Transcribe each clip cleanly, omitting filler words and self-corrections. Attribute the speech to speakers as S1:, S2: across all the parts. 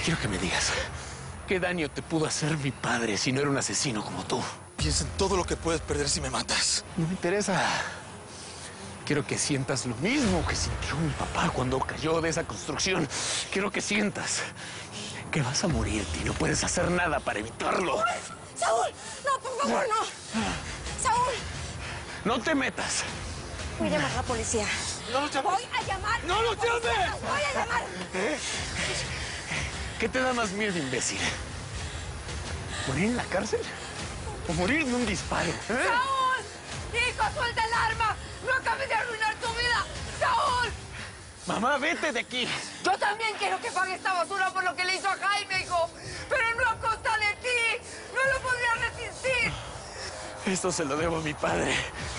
S1: Quiero que me digas, ¿qué daño te pudo hacer mi padre si no era un asesino como tú?
S2: Piensa en todo lo que puedes perder si me matas.
S1: No me interesa. Quiero que sientas lo mismo que sintió mi papá cuando cayó de esa construcción. Quiero que sientas que vas a morirte y no puedes hacer nada para evitarlo.
S3: ¡Saúl! ¡No, por favor, no! ¡Saúl!
S1: ¡No te metas!
S3: Voy a llamar a la policía.
S2: ¡No lo llames!
S3: ¡Voy a llamar!
S2: ¡No lo llames!
S3: ¡Voy a llamar!
S1: ¿Qué te da más miedo, imbécil? ¿Morir en la cárcel? ¿O morir de un disparo?
S3: ¡Saúl! ¡Hijo, suelta el arma! ¡No acabes de arruinar tu vida! ¡Saúl!
S1: Mamá, vete de aquí.
S3: Yo también quiero que pague esta basura por lo que le hizo a Jaime, hijo. Pero no a costa de ti. No lo podría resistir.
S1: Esto se lo debo a mi padre.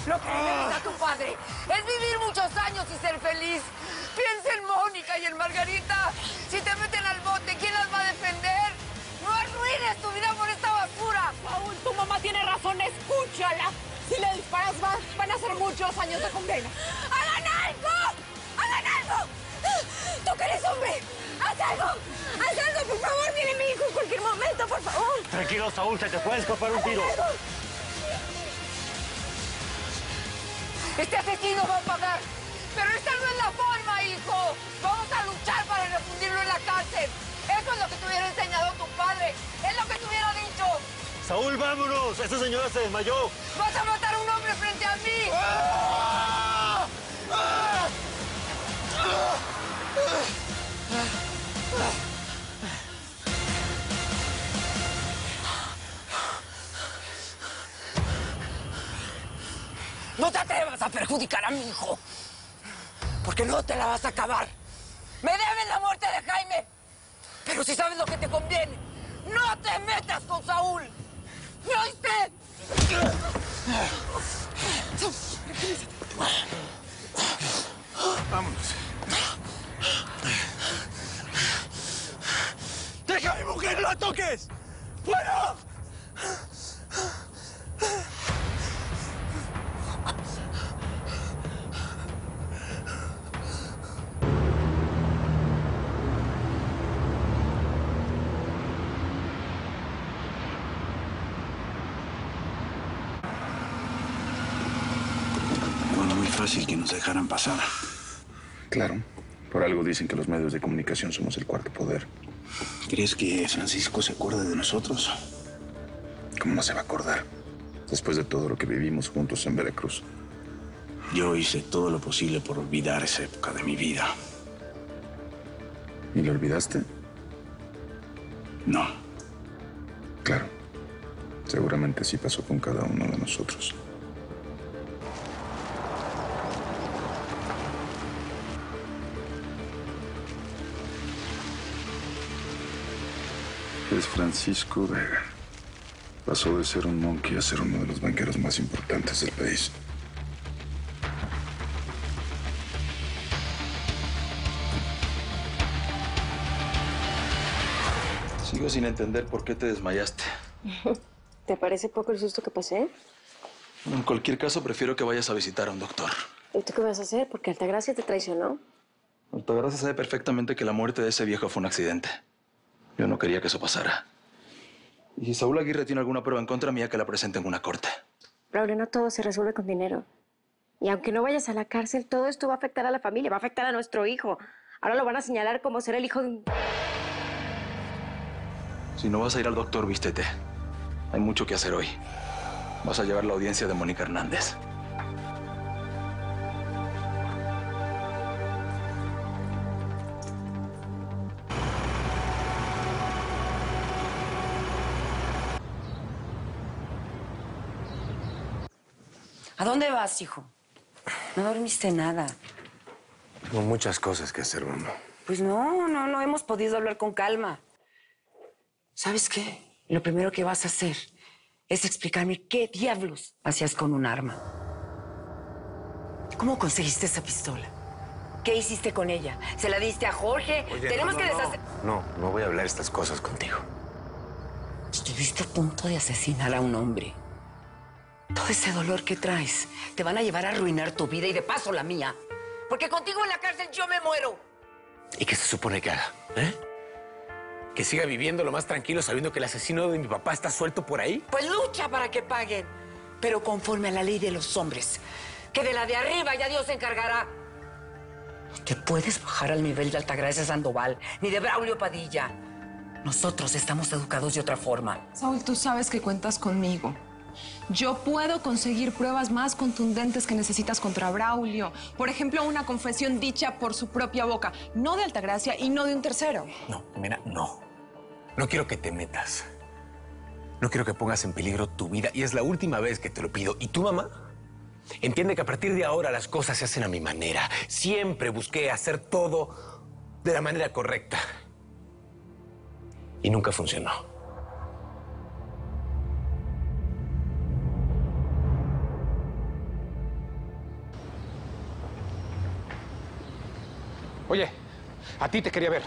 S3: Lo que le debes a tu padre es vivir muchos años y ser feliz. Piensa en Mónica y en Margarita. Si te meten al bote, ¿quién las va a defender? No arruines tu vida por esta basura.
S4: Saúl, tu mamá tiene razón, escúchala. Si le disparas van a ser muchos años de condena.
S3: ¡Hagan algo! ¡Hagan algo! ¡Tú que eres hombre! ¡Haz algo! ¡Haz algo, por favor! ¡Viene mi hijo en cualquier momento, por favor!
S5: Tranquilo, Saúl, se te puede escapar un tiro.
S3: Este asesino va a pagar. Pero esta no es la forma, hijo. Vamos a luchar para refundirlo en la cárcel. Eso es lo que te hubiera enseñado tu padre. Es lo que te hubiera dicho.
S5: Saúl, vámonos. Esta señora se desmayó.
S3: Vas a matar a un hombre frente a mí. No te atrevas a perjudicar a mi hijo. Porque no te la vas a acabar. Me deben la muerte de Jaime. Pero si sabes lo que te conviene, no te metas con Saúl. ¿Me oíste?
S2: Vámonos. ¡Deja a mi mujer! ¡No la toques! ¡Fuera!
S6: Bueno, muy fácil que nos dejaran pasar.
S7: Claro. Por algo dicen que los medios de comunicación somos el cuarto poder.
S6: ¿Crees que Francisco se acuerda de nosotros?
S7: ¿Cómo no se va a acordar? Después de todo lo que vivimos juntos en Veracruz.
S6: Yo hice todo lo posible por olvidar esa época de mi vida.
S7: ¿Y lo olvidaste?
S6: No.
S7: Claro. Seguramente sí pasó con cada uno de nosotros. Es Francisco Vega. Pasó de ser un monkey a ser uno de los banqueros más importantes del país.
S8: Sigo sin entender por qué te desmayaste.
S9: ¿Te parece poco el susto que pasé?
S8: En cualquier caso, prefiero que vayas a visitar a un doctor.
S9: ¿Y tú qué vas a hacer? Porque Altagracia te traicionó.
S8: Altagracia sabe perfectamente que la muerte de ese viejo fue un accidente. Yo no quería que eso pasara. Y si Saúl Aguirre tiene alguna prueba en contra mía, que la presente en una corte.
S9: Raúl, no todo se resuelve con dinero. Y aunque no vayas a la cárcel, todo esto va a afectar a la familia, va a afectar a nuestro hijo. Ahora lo van a señalar como ser el hijo de un...
S8: Si no vas a ir al doctor, vístete. Hay mucho que hacer hoy. Vas a llevar la audiencia de Mónica Hernández.
S3: ¿A dónde vas, hijo? No dormiste nada.
S1: Tengo muchas cosas que hacer, mamá.
S3: Pues no hemos podido hablar con calma. ¿Sabes qué? Lo primero que vas a hacer es explicarme qué diablos hacías con un arma. ¿Cómo conseguiste esa pistola? ¿Qué hiciste con ella? ¿Se la diste a Jorge?
S1: Oye,
S3: Tenemos que deshacer...
S1: No voy a hablar estas cosas contigo.
S3: Estuviste a punto de asesinar a un hombre. Todo ese dolor que traes te van a llevar a arruinar tu vida y de paso la mía. Porque contigo en la cárcel yo me muero.
S1: ¿Y qué se supone que haga? ¿Eh? ¿Que siga viviendo lo más tranquilo sabiendo que el asesino de mi papá está suelto por ahí?
S3: Pues lucha para que paguen, pero conforme a la ley de los hombres. Que de la de arriba ya Dios se encargará. No te puedes bajar al nivel de Altagracia Sandoval, ni de Braulio Padilla. Nosotros estamos educados de otra forma.
S4: Saúl, tú sabes que cuentas conmigo. Yo puedo conseguir pruebas más contundentes que necesitas contra Braulio. Por ejemplo, una confesión dicha por su propia boca. No de Altagracia y no de un tercero.
S1: No, mira, no. No quiero que te metas. No quiero que pongas en peligro tu vida. Y es la última vez que te lo pido. ¿Y tu mamá? Entiende que a partir de ahora las cosas se hacen a mi manera. Siempre busqué hacer todo de la manera correcta. Y nunca funcionó. Oye, a ti te quería ver.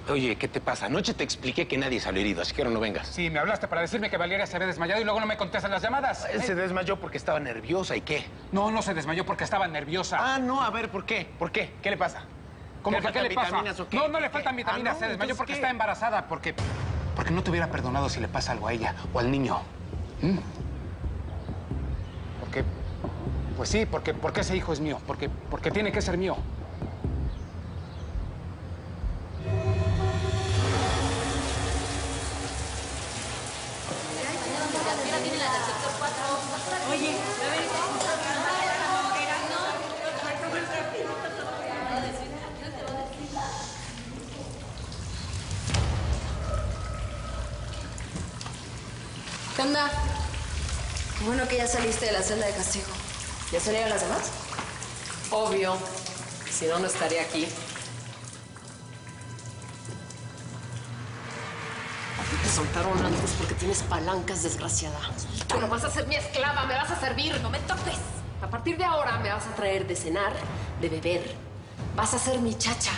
S1: Oye, ¿qué te pasa? Anoche te expliqué que nadie salió herido, así que ahora no vengas.
S10: Sí, me hablaste para decirme que Valeria se había desmayado y luego no me contestan las llamadas.
S1: Se desmayó porque estaba nerviosa, ¿y qué?
S10: No, no se desmayó porque estaba nerviosa.
S1: Ah, no, a ver, ¿por qué? ¿Por qué? ¿Qué le pasa?
S10: ¿Cómo
S1: ¿Le
S10: que qué
S1: faltan
S10: le pasa?
S1: vitaminas o qué?
S10: No, no le faltan vitaminas.
S1: no,
S10: Se desmayó
S1: entonces,
S10: porque
S1: ¿qué?
S10: está embarazada, porque no te hubiera perdonado si le pasa algo a ella o al niño. Porque, pues sí, porque ese hijo es mío, porque tiene que ser mío.
S11: ¿Qué onda? Qué bueno que ya saliste de la celda de castigo. ¿Ya salieron las demás?
S12: Obvio. Si no, no estaría aquí. Te soltaron antes porque tienes palancas, desgraciada. Pero vas a ser mi esclava, me vas a servir. No me toques. A partir de ahora me vas a traer de cenar, de beber. Vas a ser mi chacha.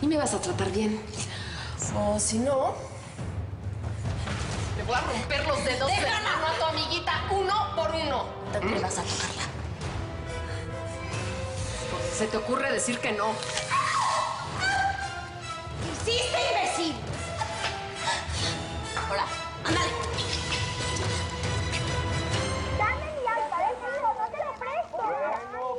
S12: Y me vas a tratar bien. O si no... te voy a romper los dedos de la mano a tu amiguita uno por uno.
S11: Te atrevas a tocarla.
S12: Se te ocurre decir que no.
S11: ¿Qué hiciste, imbécil? Hola, ándale.
S13: Dame mi alta, no te lo presto.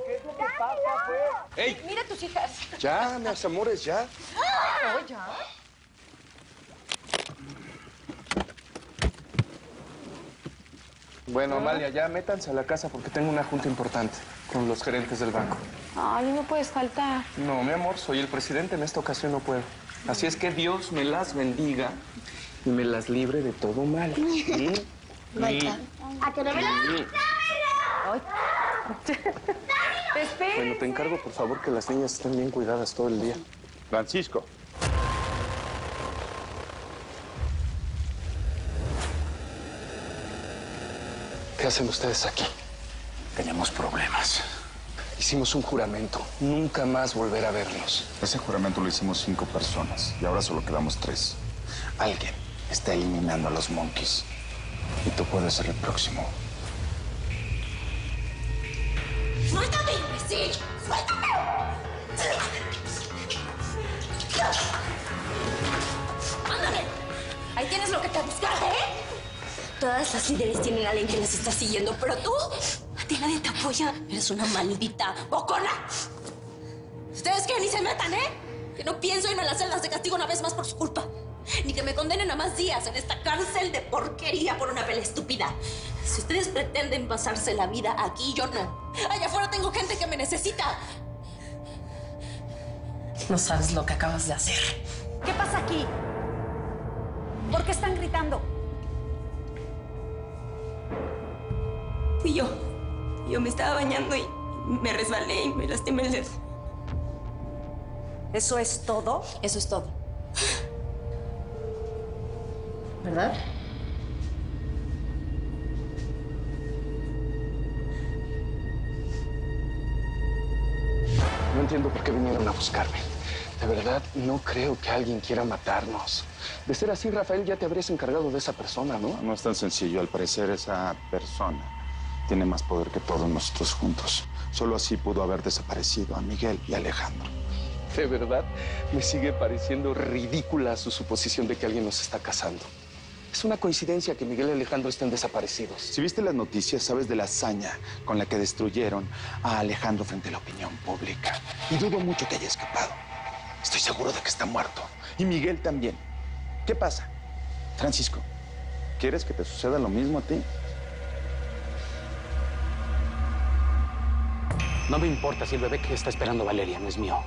S2: ¿Qué es lo que pasa, pues?
S11: ¡Ey! Mira tus hijas.
S2: Ya, mis amores, ya.
S11: No, ya.
S8: Bueno, Amalia, ya métanse a la casa porque tengo una junta importante con los gerentes del banco.
S9: Ay, no puedes faltar.
S8: No, mi amor, soy el presidente, en esta ocasión no puedo. Así es que Dios me las bendiga y me las libre de todo mal.
S13: ¿A que no me lo...
S8: Bueno, te encargo, por favor, que las niñas estén bien cuidadas todo el día.
S7: Francisco.
S8: ¿Qué hacen ustedes aquí?
S6: Tenemos problemas.
S8: Hicimos un juramento, nunca más volver a vernos.
S7: Ese juramento lo hicimos 5 personas y ahora solo quedamos 3. Alguien está eliminando a los monkeys y tú puedes ser el próximo.
S11: ¡Suéltame, imbécil! ¡Suéltame! ¡Ándale! Ahí tienes lo que te buscaste, ¿eh? Todas las líderes tienen a alguien que las está siguiendo, pero tú, a ti nadie te apoya. Eres una maldita bocona. Ustedes que ni se metan, ¿eh? Que no pienso irme a las celdas de castigo una vez más por su culpa. Ni que me condenen a más días en esta cárcel de porquería por una pelea estúpida. Si ustedes pretenden pasarse la vida aquí, yo no. Allá afuera tengo gente que me necesita.
S12: No sabes lo que acabas de hacer.
S13: ¿Qué pasa aquí? ¿Por qué están gritando?
S11: Fui yo. Yo me estaba bañando y me resbalé y me lastimé el dedo.
S13: ¿Eso es todo?
S11: Eso es todo.
S12: ¿Verdad?
S8: No entiendo por qué vinieron a buscarme. De verdad, no creo que alguien quiera matarnos. De ser así, Rafael, ya te habrías encargado de esa persona, ¿no?
S7: No es tan sencillo. Al parecer, esa persona tiene más poder que todos nosotros juntos. Solo así pudo haber desaparecido a Miguel y a Alejandro.
S2: De verdad, me sigue pareciendo ridícula su suposición de que alguien nos está casando. Es una coincidencia que Miguel y Alejandro estén desaparecidos.
S7: Si viste las noticias, sabes de la hazaña con la que destruyeron a Alejandro frente a la opinión pública. Y dudo mucho que haya escapado. Estoy seguro de que está muerto. Y Miguel también. ¿Qué pasa? Francisco, ¿quieres que te suceda lo mismo a ti?
S10: No me importa si el bebé que está esperando Valeria no es mío.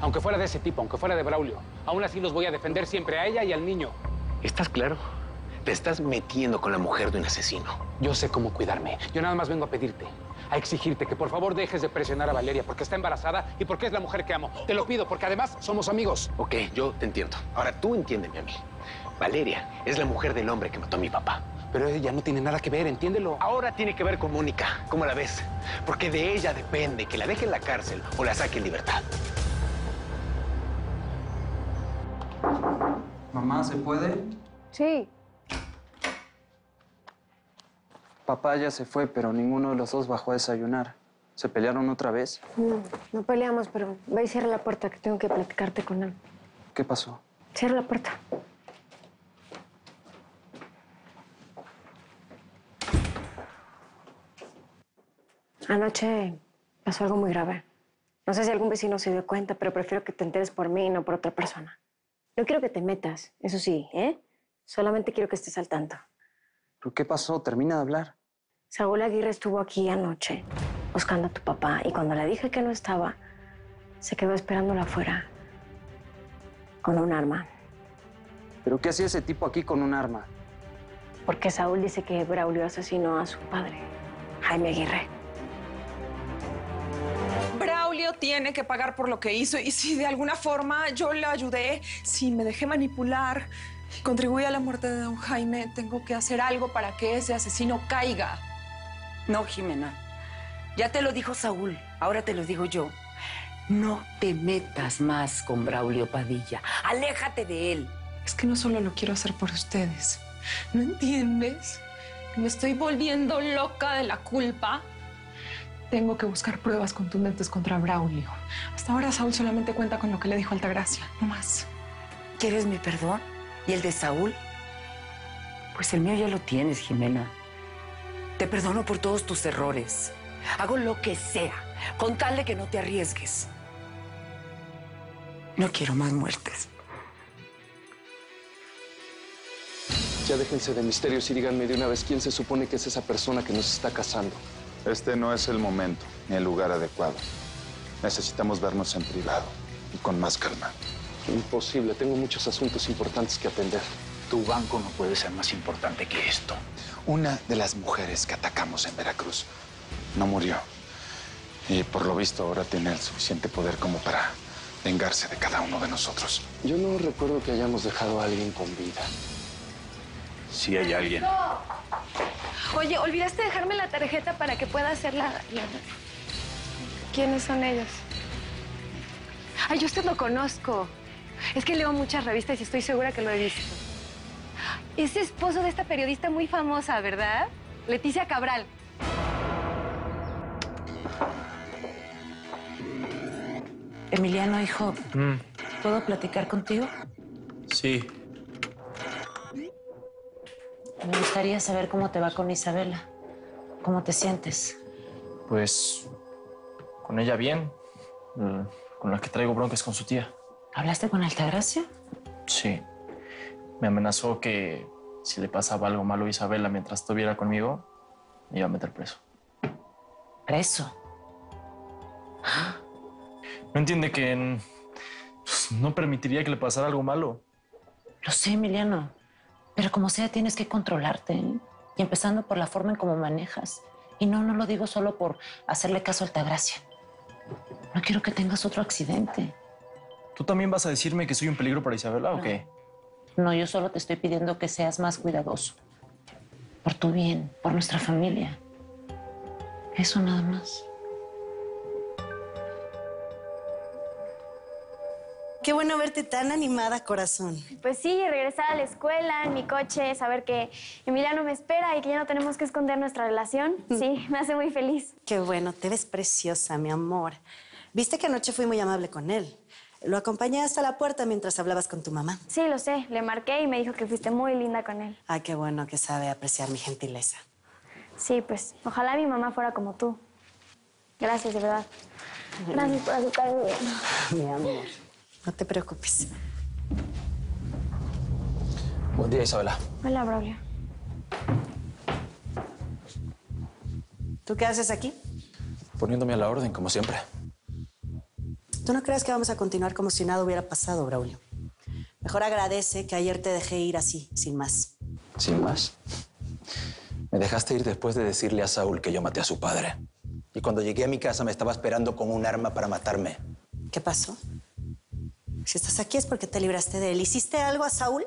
S10: Aunque fuera de ese tipo, aunque fuera de Braulio, aún así los voy a defender siempre a ella y al niño.
S1: ¿Estás claro? Te estás metiendo con la mujer de un asesino.
S10: Yo sé cómo cuidarme. Yo nada más vengo a pedirte, a exigirte que por favor dejes de presionar a Valeria porque está embarazada y porque es la mujer que amo. Te lo pido porque además somos amigos.
S1: Ok, yo te entiendo. Ahora tú entiéndeme a mí. Valeria es la mujer del hombre que mató a mi papá.
S10: Pero ella no tiene nada que ver, entiéndelo.
S1: Ahora tiene que ver con Mónica. ¿Cómo la ves? Porque de ella depende que la deje en la cárcel o la saque en libertad.
S8: Mamá, ¿se puede?
S9: Sí.
S8: Papá ya se fue, pero ninguno de los dos bajó a desayunar. ¿Se pelearon otra vez?
S9: No peleamos, pero ve y cierra la puerta, que tengo que platicarte con él.
S8: ¿Qué pasó?
S9: Cierra la puerta. Anoche pasó algo muy grave. No sé si algún vecino se dio cuenta, pero prefiero que te enteres por mí y no por otra persona. No quiero que te metas, eso sí, ¿eh? Solamente quiero que estés al tanto.
S8: ¿Pero qué pasó? Termina de hablar.
S9: Saúl Aguirre estuvo aquí anoche buscando a tu papá y cuando le dije que no estaba, se quedó esperándola afuera con un arma.
S8: ¿Pero qué hacía ese tipo aquí con un arma?
S9: Porque Saúl dice que Braulio asesinó a su padre, Jaime Aguirre.
S4: Braulio tiene que pagar por lo que hizo y si de alguna forma yo le ayudé, si me dejé manipular y contribuí a la muerte de don Jaime, tengo que hacer algo para que ese asesino caiga.
S3: No, Jimena. Ya te lo dijo Saúl, ahora te lo digo yo. No te metas más con Braulio Padilla. Aléjate de él.
S4: Es que no solo lo quiero hacer por ustedes. ¿No entiendes? Me estoy volviendo loca de la culpa. Tengo que buscar pruebas contundentes contra Braulio. Hasta ahora Saúl solamente cuenta con lo que le dijo Altagracia, no más.
S3: ¿Quieres mi perdón? ¿Y el de Saúl? Pues el mío ya lo tienes, Jimena. Te perdono por todos tus errores. Hago lo que sea, con tal de que no te arriesgues. No quiero más muertes.
S2: Ya déjense de misterios y díganme de una vez quién se supone que es esa persona que nos está casando.
S7: Este no es el momento ni el lugar adecuado. Necesitamos vernos en privado y con más calma.
S2: Imposible, tengo muchos asuntos importantes que atender.
S6: Tu banco no puede ser más importante que esto.
S7: Una de las mujeres que atacamos en Veracruz no murió. Y por lo visto ahora tiene el suficiente poder como para vengarse de cada uno de nosotros.
S2: Yo no recuerdo que hayamos dejado a alguien con vida.
S6: Si hay alguien.
S9: Oye, olvidaste dejarme la tarjeta para que pueda hacer la... ¿Quiénes son ellos? Ay, yo usted lo conozco. Es que leo muchas revistas y estoy segura que lo he visto. Es esposo de esta periodista muy famosa, ¿verdad? Leticia Cabral.
S3: Emiliano, hijo, ¿puedo platicar contigo?
S14: Sí.
S3: Me gustaría saber cómo te va con Isabela. ¿Cómo te sientes?
S14: Pues con ella bien. Con la que traigo broncas con su tía.
S3: ¿Hablaste con Altagracia?
S14: Sí. Me amenazó que si le pasaba algo malo a Isabela mientras estuviera conmigo, me iba a meter preso.
S3: ¿Preso?
S14: No entiende que pues, no permitiría que le pasara algo malo.
S3: Lo sé, Emiliano. Pero como sea, tienes que controlarte, ¿eh? Y empezando por la forma en cómo manejas. Y no lo digo solo por hacerle caso a Altagracia. No quiero que tengas otro accidente.
S14: ¿Tú también vas a decirme que soy un peligro para Isabela o qué?
S3: No, yo solo te estoy pidiendo que seas más cuidadoso. Por tu bien, por nuestra familia. Eso nada más.
S15: Qué bueno verte tan animada, corazón.
S9: Pues sí, regresar a la escuela, en mi coche, saber que Emiliano me espera y que ya no tenemos que esconder nuestra relación. Sí, me hace muy feliz.
S15: Qué bueno, te ves preciosa, mi amor. Viste que anoche fui muy amable con él. Lo acompañé hasta la puerta mientras hablabas con tu mamá.
S16: Sí, lo sé. Le marqué y me dijo que fuiste muy linda con él.
S15: Ay, qué bueno que sabe apreciar mi gentileza.
S16: Sí, pues, ojalá mi mamá fuera como tú. Gracias, de verdad. Gracias por aceptarme.
S15: Mi amor, no te preocupes.
S8: Buen día, Isabela.
S16: Hola, Braulio.
S15: ¿Tú qué haces aquí?
S8: Poniéndome a la orden, como siempre.
S15: ¿Tú no crees que vamos a continuar como si nada hubiera pasado, Braulio? Mejor agradece que ayer te dejé ir así, sin más.
S8: ¿Sin más? Me dejaste ir después de decirle a Saúl que yo maté a su padre.
S17: Y cuando llegué a mi casa me estaba esperando con un arma para matarme.
S15: ¿Qué pasó? Si estás aquí es porque te libraste de él. ¿Hiciste algo a Saúl?